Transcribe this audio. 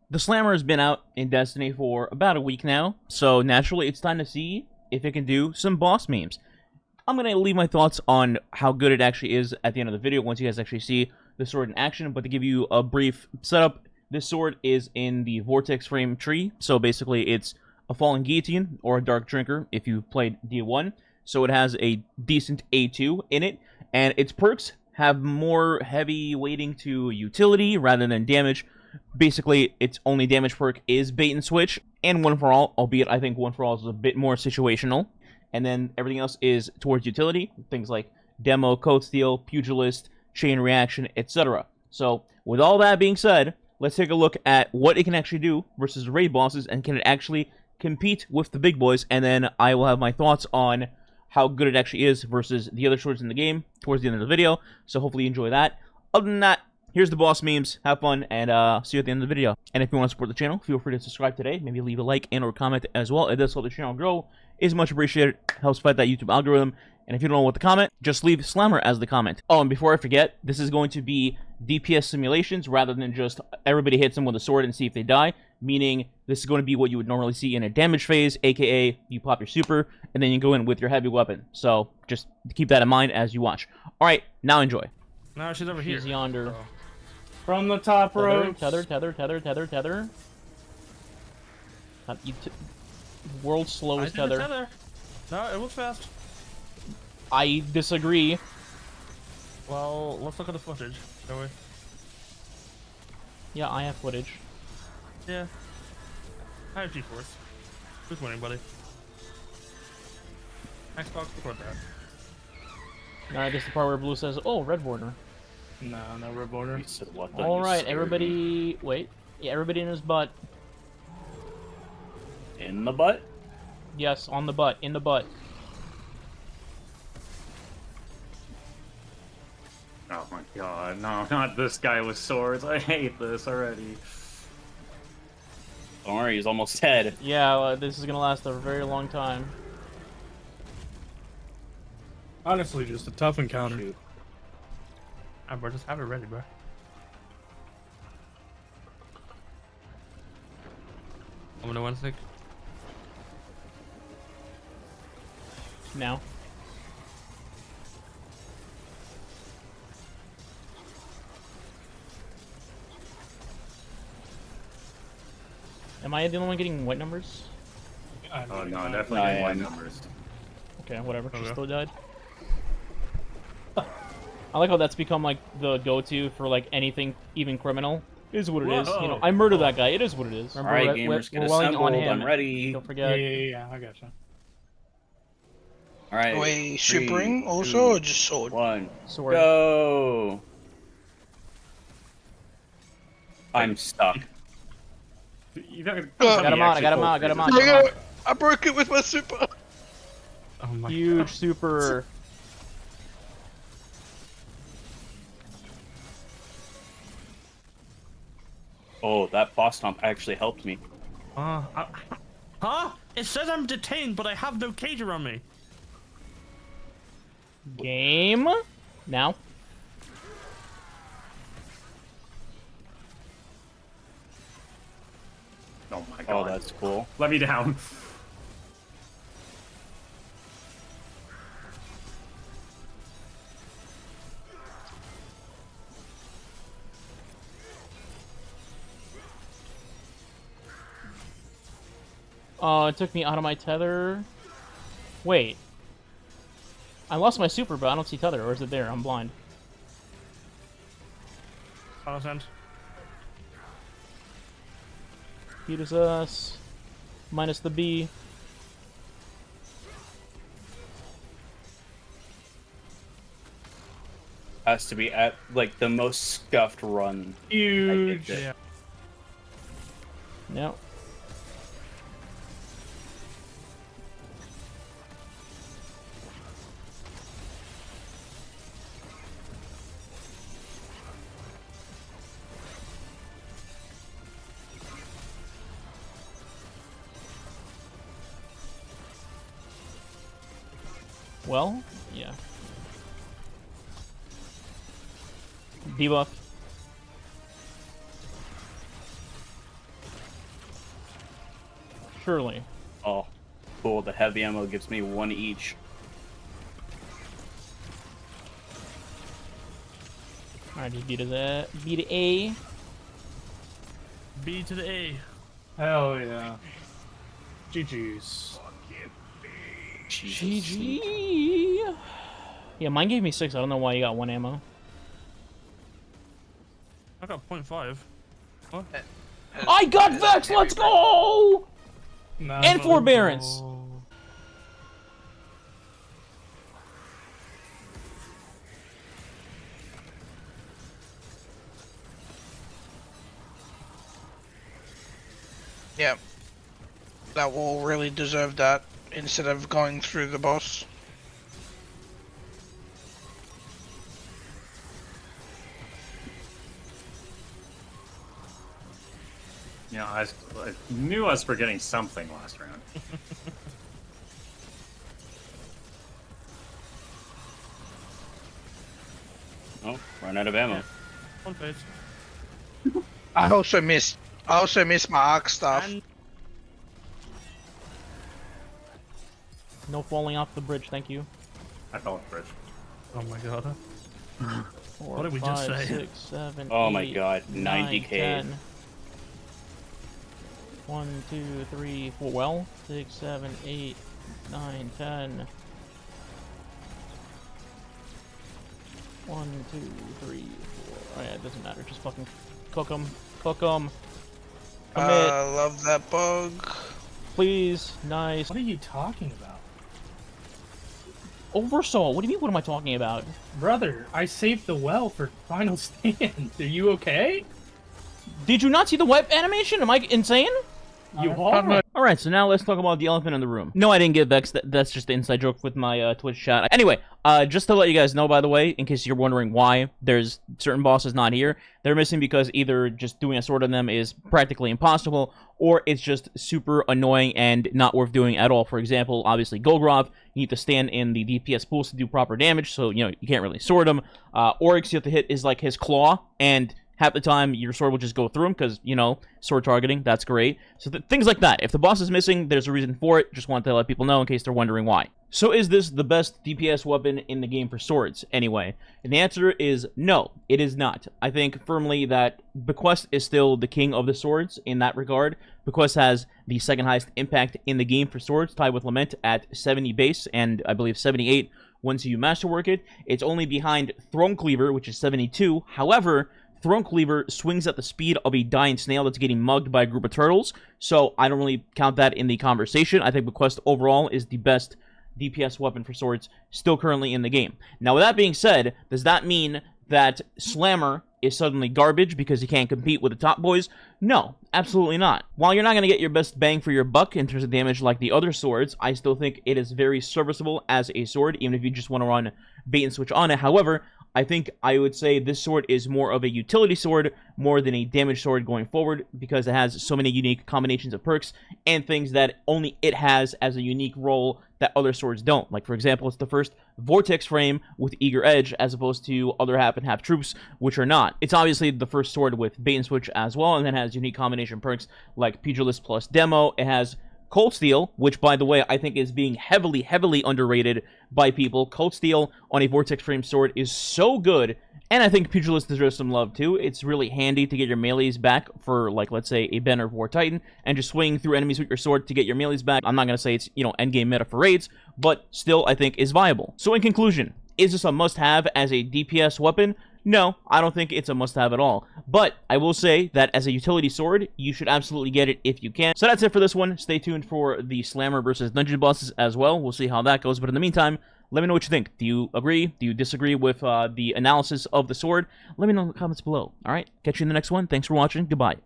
The Slammer has been out in Destiny for about a week now, so naturally it's time to see if it can do some boss memes. I'm going to leave my thoughts on how good it actually is at the end of the video once you guys actually see the sword in action, but to give you a brief setup, this sword is in the Vortex Frame tree, so basically it's a Fallen Guillotine or a Dark Drinker if you've played D1, so it has a decent A2 in it, and its perks have more heavy weighting to utility rather than damage. Basically, its only damage perk is Bait and Switch, and One for All, albeit I think One for All is a bit more situational. And then everything else is towards utility, things like Demo, Code Steal, Pugilist, Chain Reaction, etc. So, with all that being said, let's take a look at what it can actually do versus raid bosses, and can it actually compete with the big boys, and then I will have my thoughts on how good it actually is versus the other swords in the game towards the end of the video, so hopefully you enjoy that. Other than that, here's the boss memes, have fun, and see you at the end of the video. And if you want to support the channel, feel free to subscribe today, maybe leave a like and or comment as well. It does help the channel grow, is much appreciated, helps fight that YouTube algorithm. And if you don't know what to comment, just leave Slammer as the comment. Oh, and before I forget, this is going to be DPS simulations rather than just everybody hits them with a sword and see if they die. Meaning, this is going to be what you would normally see in a damage phase, aka you pop your super, and then you go in with your heavy weapon. So, just keep that in mind as you watch. Alright, now enjoy. No, she's over here. She's yonder. Oh. From the top rope. Tether. World's slowest tether. No, it was fast. I disagree. Well, let's look at the footage, shall we? Yeah, I have footage. Yeah. I have G-Force. Who's winning, buddy? Xbox, record that. Alright, this is the part where Blue says, oh, red border. No red border. Alright, everybody... Wait. Yeah, everybody in his butt. In the butt? Yes, on the butt. In the butt. Oh my god, no, not this guy with swords. I hate this already. Don't worry, he's almost dead. Yeah, this is gonna last a very long time. Honestly, just a tough encounter. Shoot. Ah, bro, just have it ready, bro. I'm gonna one stick. Now. Am I the only one getting white numbers? Oh no, definitely getting white numbers. Okay, whatever. She Okay. still died. I like how that's become like the go-to for like anything, even criminal. It is what it is. You know, I murdered that guy. It is what it is. Remember, Alright, gamers, get assembled. I'm ready. Don't forget. Yeah, I gotcha. Alright. Wait, shipping also or just sword? 1. Sword. Go! I'm stuck. You gotta Got him out. I got him out. Got him out. got him out. I broke it with my super. Oh my Huge god. super. Oh, that boss stomp actually helped me. Huh? It says I'm detained, but I have no cage around me. Game. Now. Oh my Oh, god. that's cool. Let me down. It took me out of my tether. Wait. I lost my super, but I don't see tether. Or is it there? I'm blind. Final sense. Beat is us. Minus the B. Has to be at, like, the most scuffed run. Huge. Yeah. No. Well, yeah. Debuff. Surely. Oh, cool. The heavy ammo gives me 1 each. Alright, just beat a A. B to the A. Hell yeah. GG's. GG. Yeah, mine gave me 6. I don't know why you got 1 ammo. I got 0.5. What? I got Vex! Let's go! Nah, And forbearance! Yeah. That will really deserve that instead of going through the boss. You know, I knew us were getting something last round. Oh, run out of ammo. 1 page. I also missed my arc stuff. And No falling off the bridge, thank you. I fell off the bridge. oh my god. 4, What did we just 5, say? 6, 7, Oh my 8, god, 9, 90k. 10. 1, 2, 3, 4. Well, 6, 7, 8, 9, 10. 1, 2, 3, 4. Oh yeah, it doesn't matter. Just fucking cook them. Cook them. Commit, Love that bug. please. Nice. What are you talking about? Oversoul. What do you mean? What am I talking about? Brother, I saved the well for Final Stand. Are you okay? Did you not see the web animation? Am I insane? You are? Alright, so now let's talk about the elephant in the room. No, I didn't get Vex. That's just the inside joke with my Twitch chat. Anyway, just to let you guys know, by the way, in case you're wondering why there's certain bosses not here, they're missing because either just doing a sword on them is practically impossible, or it's just super annoying and not worth doing at all. For example, obviously, Golgrov, you need to stand in the DPS pools to do proper damage, so, you know, you can't really sword him. Oryx, you have to hit is like his claw, and half the time, your sword will just go through him because, you know, sword targeting, that's great. So things like that. If the boss is missing, there's a reason for it. Just wanted to let people know in case they're wondering why. So is this the best DPS weapon in the game for swords, anyway? And the answer is no, it is not. I think firmly that Bequest is still the king of the swords in that regard. Bequest has the second highest impact in the game for swords, tied with Lament at 70 base, and I believe 78 once you masterwork it. It's only behind Throne Cleaver, which is 72. However, Throne Cleaver swings at the speed of a dying snail that's getting mugged by a group of turtles, so I don't really count that in the conversation. I think Bequest overall is the best DPS weapon for swords still currently in the game. Now, with that being said, does that mean that Slammer is suddenly garbage because he can't compete with the top boys? No, absolutely not. While you're not going to get your best bang for your buck in terms of damage like the other swords, I still think it is very serviceable as a sword, even if you just want to run bait and switch on it. However, I think I would say this sword is more of a utility sword more than a damage sword going forward because it has so many unique combinations of perks and things that only it has as a unique role that other swords don't. Like, for example, it's the first Vortex frame with Eager Edge as opposed to other half and half troops, which are not. It's obviously the first sword with bait and switch as well, and then has unique combination perks like Pugilist plus Demo. It has Cold Steel, which, by the way, I think is being heavily, heavily underrated by people. Cold Steel on a Vortex frame sword is so good, and I think Pugilist deserves some love, too. It's really handy to get your melees back for, like, let's say, a Banner of War Titan, and just swing through enemies with your sword to get your melees back. I'm not going to say it's, you know, endgame meta for raids, but still, I think, is viable. So, in conclusion, is this a must-have as a DPS weapon? No, I don't think it's a must-have at all. But I will say that as a utility sword, you should absolutely get it if you can. So that's it for this one. Stay tuned for the Slammer versus Dungeon bosses as well. We'll see how that goes. But in the meantime, let me know what you think. Do you agree? Do you disagree with the analysis of the sword? Let me know in the comments below. All right? Catch you in the next one. Thanks for watching. Goodbye.